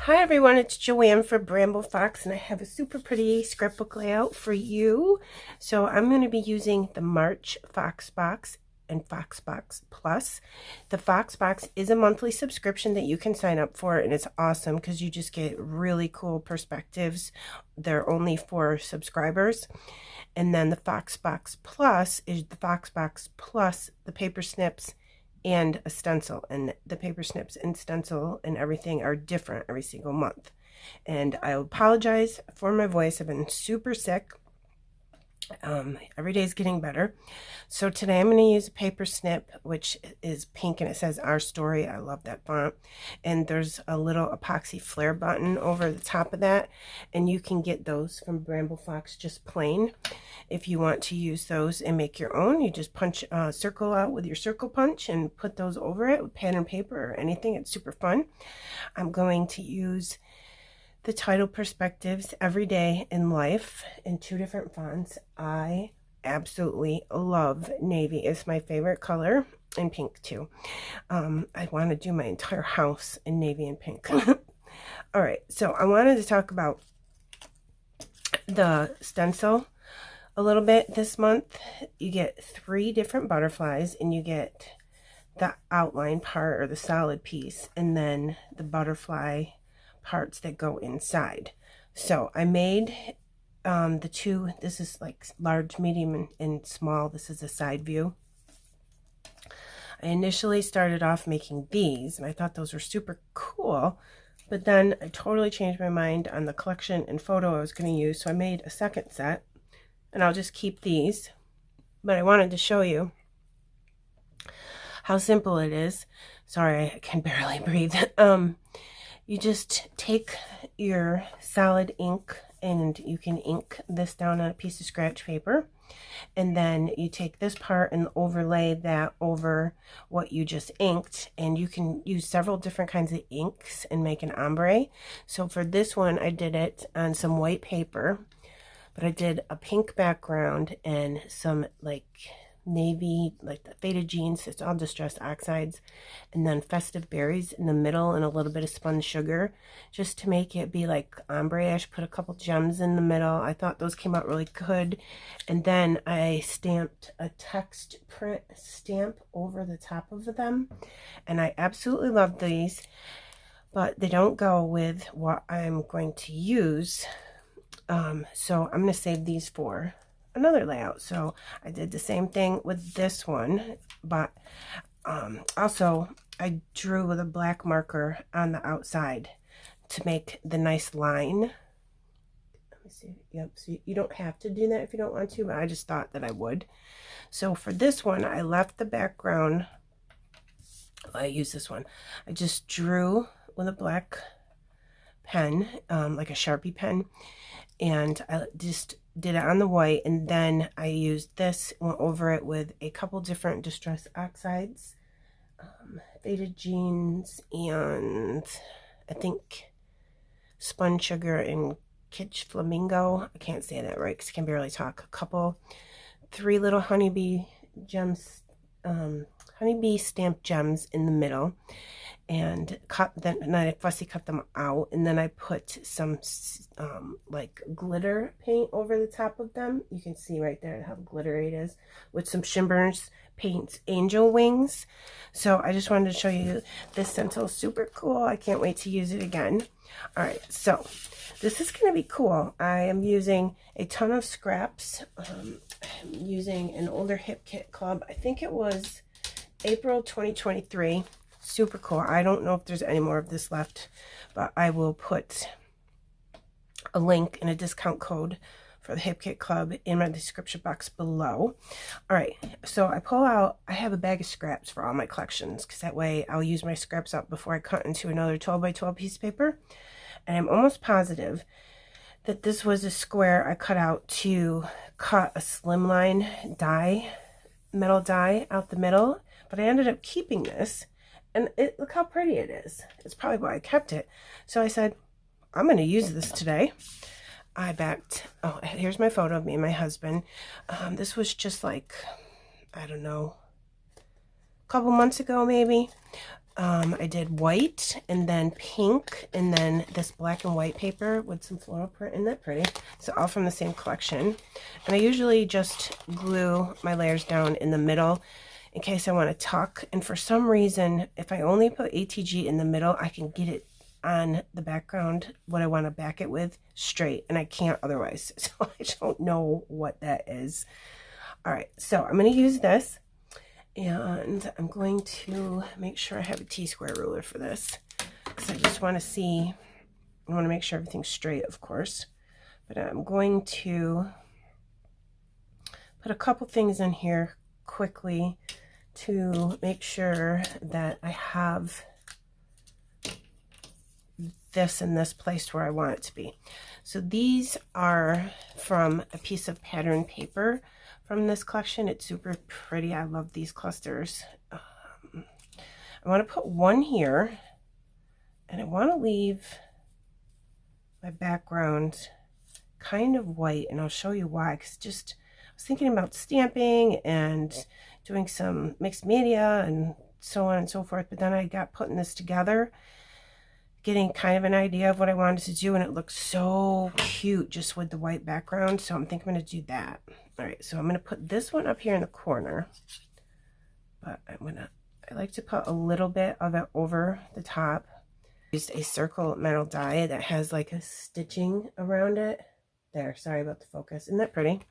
Hi everyone, it's Joanne for Bramble Fox, and I have a super pretty scrapbook layout for you. So I'm going to be using the March Fox Box and Fox Box Plus. The Fox Box is a monthly subscription that you can sign up for, and it's awesome because you just get really cool perspectives. They're only for subscribers. And then the Fox Box Plus is the Fox Box Plus, the paper snips, and a stencil, and the paper snips and stencil and everything are different every single month. And I apologize for my voice. I've been super sick. Every day is getting better. So today I'm going to use a paper snip, which is pink, and it says Our Story. I love that font. And there's a little epoxy flare button over the top of that, and you can get those from Bramble Fox just plain. If you want to use those and make your own, you just punch a circle out with your circle punch and put those over it with pen and paper or anything. It's super fun. I'm going to use the title perspectives every day in life in 2 different fonts. I absolutely love navy. It's my favorite color, and pink too. I want to do my entire house in navy and pink. All right, so I wanted to talk about the stencil a little bit this month. You get 3 different butterflies, and you get the outline part or the solid piece, and then the butterfly parts that go inside. So I made the 2, this is like large, medium, and small. This is a side view. I initially started off making these, and I thought those were super cool, but then I totally changed my mind on the collection and photo I was going to use, so I made a second set, and I'll just keep these. But I wanted to show you how simple it is. Sorry, I can barely breathe. You just take your solid ink, and you can ink this down on a piece of scratch paper, and then you take this part and overlay that over what you just inked, and you can use several different kinds of inks and make an ombre. So for this one, I did it on some white paper, but I did a pink background and some like navy, like the faded jeans. It's all distressed oxides, and then festive berries in the middle, and a little bit of spun sugar just to make it be like ombre-ish. Put a couple gems in the middle. I thought those came out really good. And then I stamped a text print stamp over the top of them, and I absolutely love these, but they don't go with what I'm going to use. So I'm going to save these for another layout. So I did the same thing with this one, but also I drew with a black marker on the outside to make the nice line. Let me see. Yep, so you don't have to do that if you don't want to, but I just thought that I would. So for this one, I left the background. I use this one. I just drew with a black pen, like a Sharpie pen, and I just did it on the white, and then I used this, went over it with a couple different distress oxides, faded jeans, and I think spun sugar and kitsch flamingo. I can't say that right because I can barely talk. A couple, 3 little honeybee gems, honeybee stamped gems in the middle, and then I fussy cut them out, and then I put some like glitter paint over the top of them. You can see right there how glittery it is, with some Shimmers Paints angel wings. So I just wanted to show you this stencil. Super cool. I can't wait to use it again. All right, so this is going to be cool. I am using a ton of scraps. I'm using an older Hip Kit Club. I think it was April 2023. Super cool. I don't know if there's any more of this left, but I will put a link and a discount code for the Hip Kit Club in my description box below. All right, so I have a bag of scraps for all my collections, because that way I'll use my scraps up before I cut into another 12 by 12 piece of paper. And I'm almost positive that this was a square I cut out to cut a slimline die, metal die out the middle, but I ended up keeping this, and look how pretty it is. It's probably why I kept it. So I said, I'm going to use this today. I backed, oh, here's my photo of me and my husband. This was just like, I don't know, a couple months ago maybe. I did white and then pink and then this black and white paper with some floral print. Isn't that pretty? So all from the same collection. And I usually just glue my layers down in the middle in case I want to tuck. And for some reason, if I only put ATG in the middle, I can get it on the background, what I want to back it with, straight. And I can't otherwise. So I don't know what that is. All right, so I'm going to use this. And I'm going to make sure I have a T-square ruler for this, because I just want to see, I want to make sure everything's straight, of course. But I'm going to put a couple things in here quickly to make sure that I have this in this place where I want it to be. So these are from a piece of pattern paper from this collection. It's super pretty. I love these clusters. I want to put one here, and I want to leave my background kind of white, and I'll show you why. Because just I was thinking about stamping and doing some mixed media and so on and so forth, but then I got putting this together, getting kind of an idea of what I wanted to do, and it looks so cute just with the white background. So I'm thinking I'm going to do that. All right, so I'm going to put this one up here in the corner, but I like to put a little bit of it over the top. Used a circle metal die that has like a stitching around it. There, sorry about the focus. Isn't that pretty?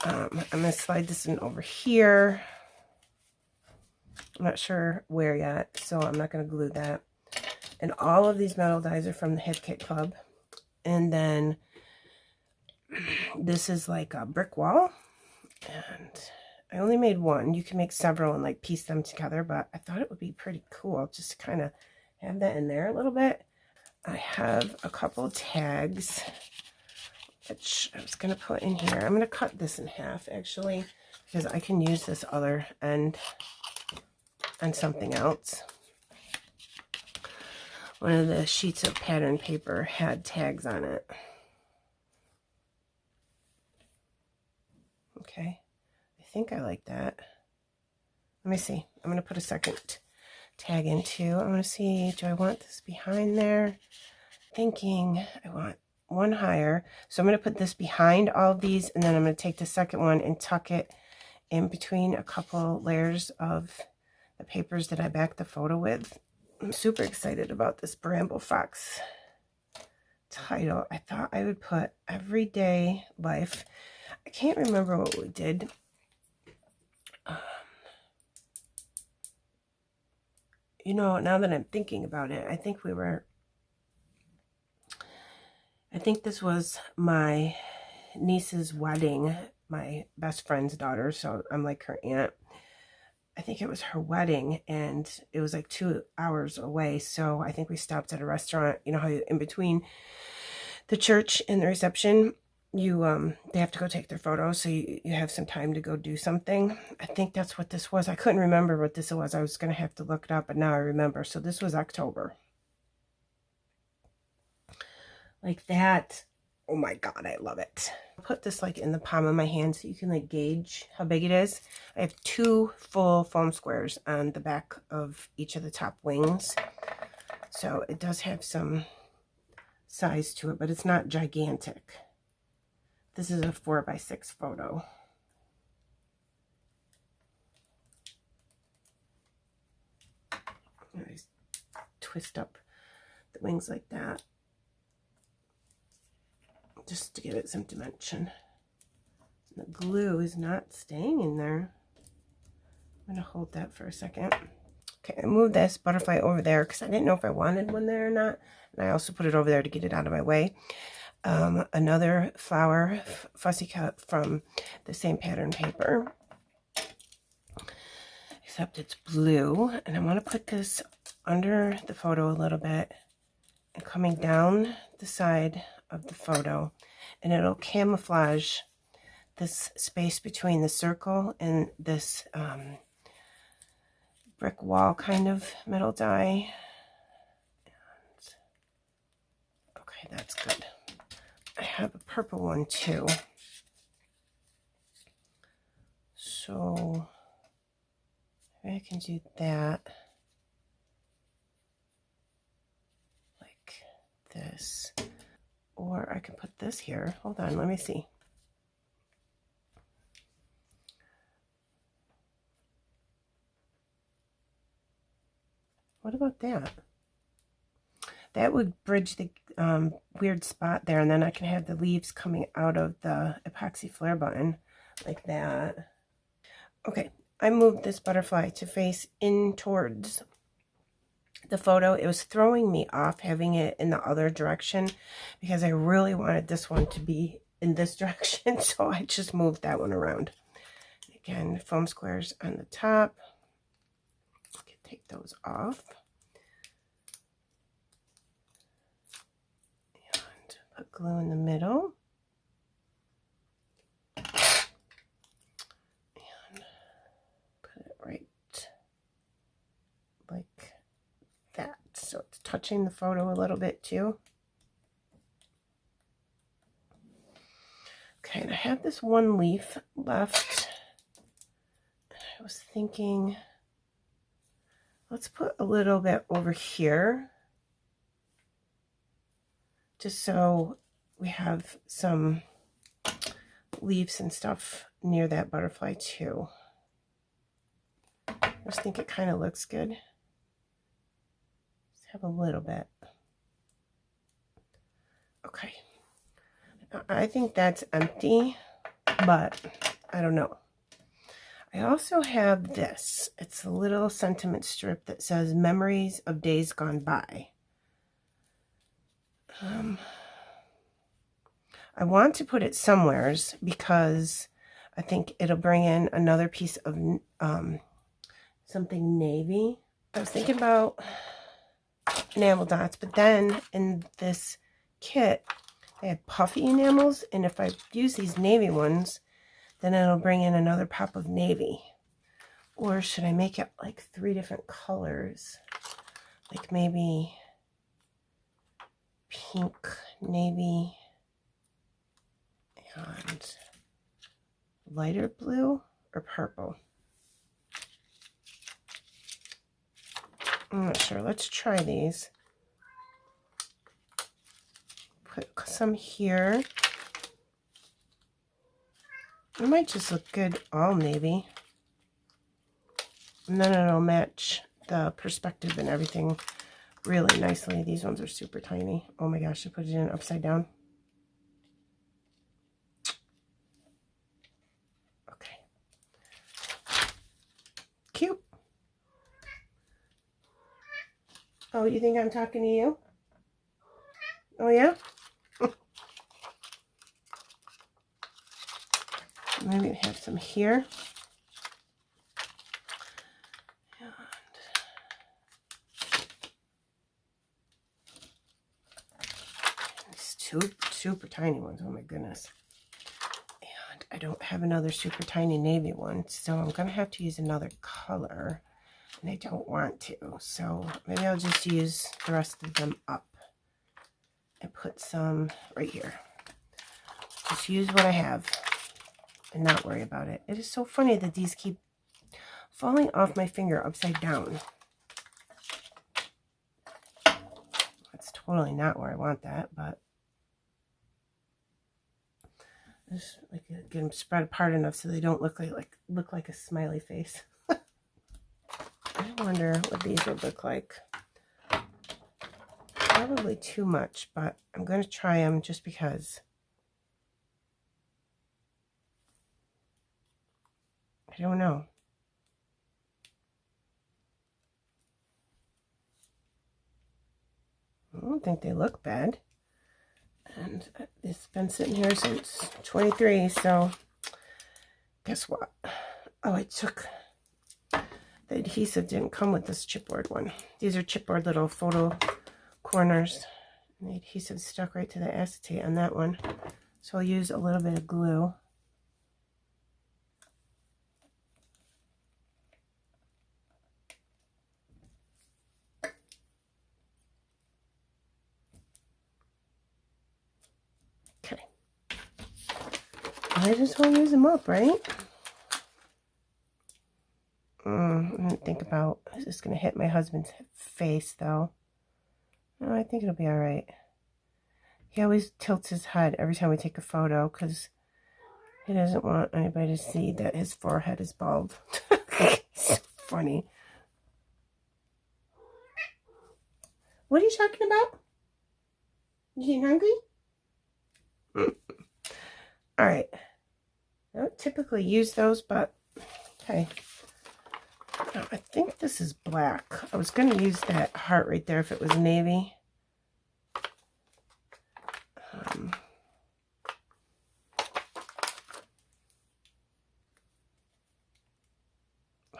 I'm going to slide this in over here. I'm not sure where yet, so I'm not going to glue that. And all of these metal dies are from the Hip Kit Club. And then this is like a brick wall. And I only made one. You can make several and like piece them together, but I thought it would be pretty cool just to kind of have that in there a little bit. I have a couple tags, which I was going to put in here. I'm going to cut this in half actually, because I can use this other end on something else. One of the sheets of pattern paper had tags on it. Okay, I think I like that. Let me see. I'm going to put a second tag in too. I want to see, do I want this behind there? Thinking I want one higher. So I'm going to put this behind all of these, and then I'm going to take the second one and tuck it in between a couple layers of the papers that I backed the photo with. I'm super excited about this Bramble Fox title. I thought I would put Everyday Life. I can't remember what we did. You know, now that I'm thinking about it, I think this was my niece's wedding, my best friend's daughter, so I'm like her aunt. I think it was her wedding, and it was like 2 hours away. So I think we stopped at a restaurant. You know how in between the church and the reception, they have to go take their photos, so you have some time to go do something. I think that's what this was. I couldn't remember what this was. I was going to have to look it up, but now I remember. So this was October. Like that. Oh my God, I love it. I'll put this like in the palm of my hand so you can like gauge how big it is. I have 2 full foam squares on the back of each of the top wings. So it does have some size to it, but it's not gigantic. This is a 4x6 photo. I twist up the wings like that, just to give it some dimension. The glue is not staying in there. I'm going to hold that for a second. Okay, I moved this butterfly over there because I didn't know if I wanted one there or not. And I also put it over there to get it out of my way. Another flower, fussy cut from the same pattern paper, except it's blue. And I want to put this under the photo a little bit and coming down the side of the photo, and it'll camouflage this space between the circle and this brick wall kind of metal die. Okay, that's good. I have a purple one too. So maybe I can do that like this. Or I can put this here. Hold on, let me see. What about that? That would bridge the weird spot there, and then I can have the leaves coming out of the epoxy flare button like that. Okay, I moved this butterfly to face in towards the photo. It was throwing me off having it in the other direction because I really wanted this one to be in this direction, so I just moved that one around. Again, foam squares on the top. I can take those off. And put glue in the middle. Like that, so it's touching the photo a little bit too. Okay, and I have this one leaf left. I was thinking, let's put a little bit over here, just so we have some leaves and stuff near that butterfly too. I just think it kind of looks good. Have a little bit. Okay, I think that's empty, but I don't know. I also have this. It's a little sentiment strip that says memories of days gone by. I want to put it somewheres because I think it'll bring in another piece of something navy. I was thinking about enamel dots, but then in this kit they have puffy enamels, and if I use these navy ones, then it'll bring in another pop of navy. Or should I make it like 3 different colors, like maybe pink, navy, and lighter blue or purple? I'm not sure. Let's try these. Put some here. It might just look good all navy. And then it'll match the perspective and everything really nicely. These ones are super tiny. Oh my gosh, I put it in upside down. Okay. Cute. Oh, you think I'm talking to you? Oh, yeah? Maybe we have some here. And these two super tiny ones. Oh, my goodness. And I don't have another super tiny navy one, so I'm going to have to use another color. And I don't want to, so maybe I'll just use the rest of them up and put some right here. Just use what I have and not worry about it. It is so funny that these keep falling off my finger upside down. That's totally not where I want that, but just like get them spread apart enough so they don't look like a smiley face. I wonder what these would look like. Probably too much, but I'm going to try them just because. I don't know. I don't think they look bad. And it's been sitting here since 23, so guess what? Oh, I took... The adhesive didn't come with this chipboard one. These are chipboard little photo corners. And the adhesive stuck right to the acetate on that one. So I'll use a little bit of glue. Okay. I just want to use them up, right? I didn't think about, is this going to hit my husband's face, though? No, I think it'll be all right. He always tilts his head every time we take a photo because he doesn't want anybody to see that his forehead is bald. So funny. What are you talking about? You getting hungry? All right. I don't typically use those, but okay. Now, I think this is black. I was going to use that heart right there if it was navy.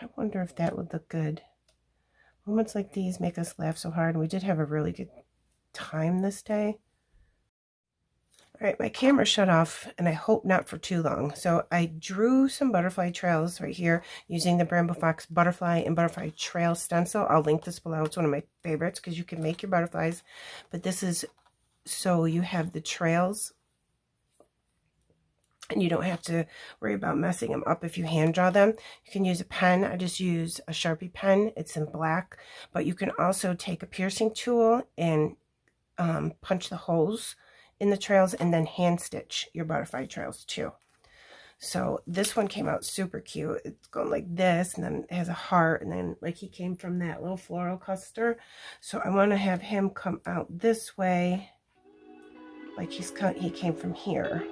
I wonder if that would look good. Moments like these make us laugh so hard, and we did have a really good time this day. All right, my camera shut off, and I hope not for too long. So I drew some butterfly trails right here using the Bramble Fox butterfly and butterfly trail stencil. I'll link this below. It's one of my favorites because you can make your butterflies, but this is so you have the trails and you don't have to worry about messing them up if you hand draw them. You can use a pen. I just use a Sharpie pen. It's in black, but you can also take a piercing tool and punch the holes in the trails and then hand stitch your butterfly trails too. So this one came out super cute. It's going like this, and then it has a heart, and then like he came from that little floral cluster. So I want to have him come out this way, like he came from here.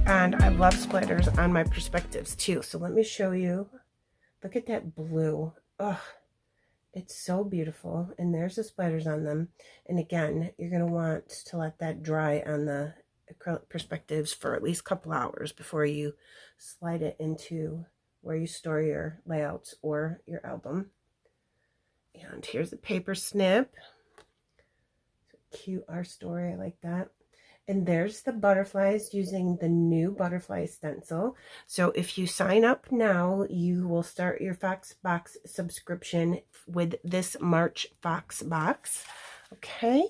And I love splatters on my perspectives too. So let me show you. Look at that blue. Oh, it's so beautiful. And there's the splatters on them. And again, you're going to want to let that dry on the acrylic perspectives for at least a couple hours before you slide it into where you store your layouts or your album. And here's the paper snip. So cute, our story. I like that. And there's the butterflies using the new butterfly stencil. So if you sign up now, you will start your Fox Box subscription with this March Fox Box. Okay.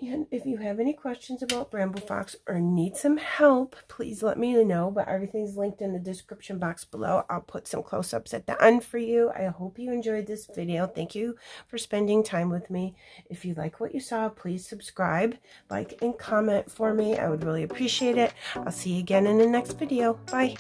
And if you have any questions about Bramble Fox or need some help, please let me know. But everything's linked in the description box below. I'll put some close-ups at the end for you. I hope you enjoyed this video. Thank you for spending time with me. If you like what you saw, please subscribe, like, and comment for me. I would really appreciate it. I'll see you again in the next video. Bye.